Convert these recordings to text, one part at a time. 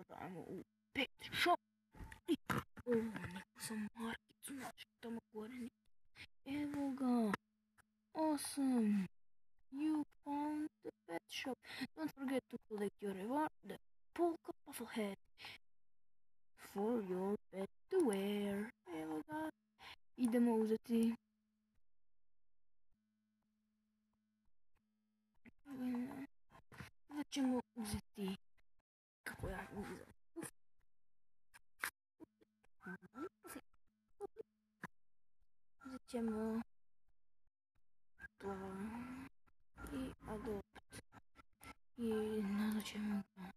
dodajemo u pet shop. I ovo, neku sam markicu našao tamo gore. Evo ga. Awesome. You found the pet shop. Don't forget to collect your reward, the polka puffle hat, for your pet to wear. Evo ga. Idemo uzeti. Sada ćemo uzeti, kako ja uzem, uzet ćemo to i adopt i nazvat ćemo ga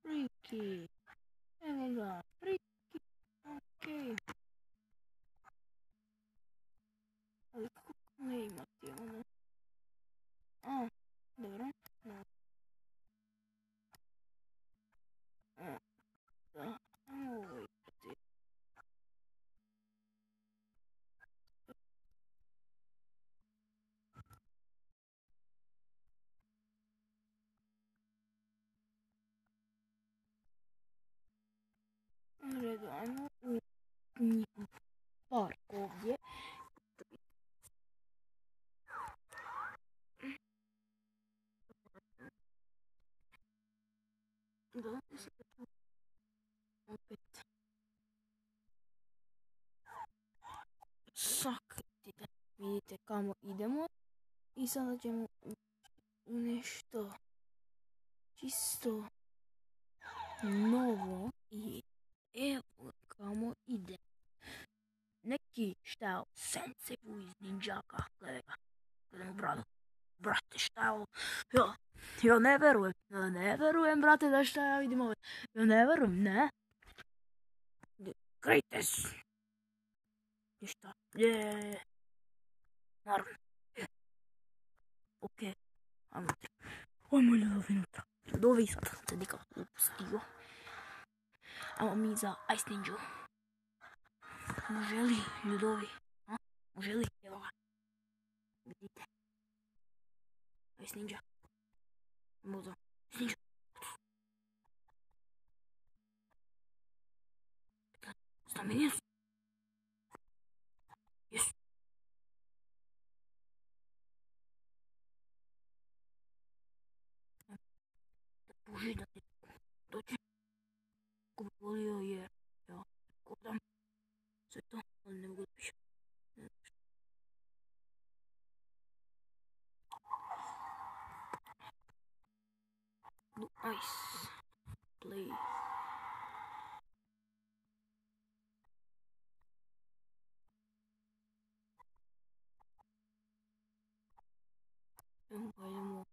Friki. Evo ga, Friki. Okej. Ali kako ne imati ono? A, dobro. No. A, da. Ovo imati. U redu, ajmo u njihov park ovdje. Da, opet sakriti da vidite kamo idemo. I sada ćemo u nešto čisto novo i evo kamo ide. Neki šta sensei iz ninjaka, gledaj ga, gledaj bradu. Brate, šta je ovo? Ja ne verujem, brate, da šta ja vidim ovo. Ja ne verujem, ne. Greatest. Ništa, naravno. Okej, ajmo ljudovi unutra. Ljudovi, sad sam se nikako upustio. Ajmo mi za Ice Ninja. Može li, ljudovi? Može li? Evo ga. Vidite. Ice Ninja. Ajmo za Ice Ninja. Sta mi nijesu. Jesu. Da puži da ti dođe. Ko bi volio jer ja kodam sve to, ali ne mogu da pišem. Blue Ice. Play. Evo ga, idemo.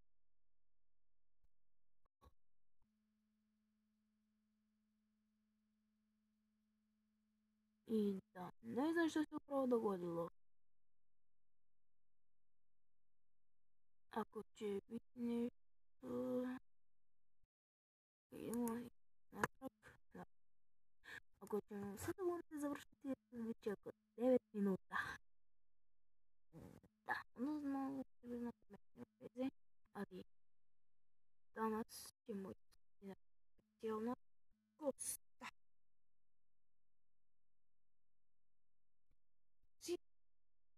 I da, ne znam što se upravo dogodilo. Ako će biti nešto... Idemo natrag. Ako ćemo sada morate završiti, bit će oko 9 minuta. Da, ono znamo na pametne veze, ali danas ćemo ići na specijalno gosta.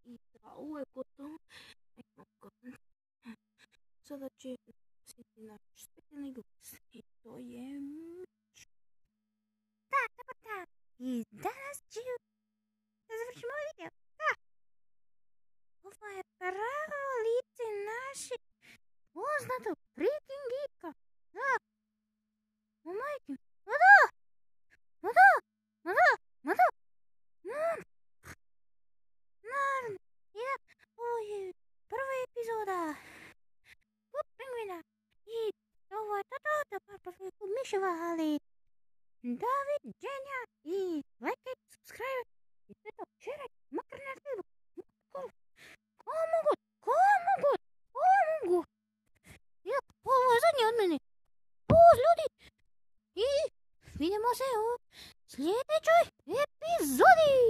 I da, ovo je gotovo. Sada će siti naš specijalni gost. I to je Mić. Da, dobar dan. I danas ću da završimo ovaj video. Da. Ovo je pravo lice naše poznatog freaking geeka. Da. O majke. Ma da. Ma da. Ma da. Ma da. Naravno. I da, ovo je prva epizoda Klub Pingvina. I ovo je to Klub Miševa, ali doviđenja i lajkaj, subscribe i sve to šeraj, makar na Facebook. Komu god. Ja, ovo je zadnje od mene. Poz ljudi. I vidimo se u sljedećoj epizodi.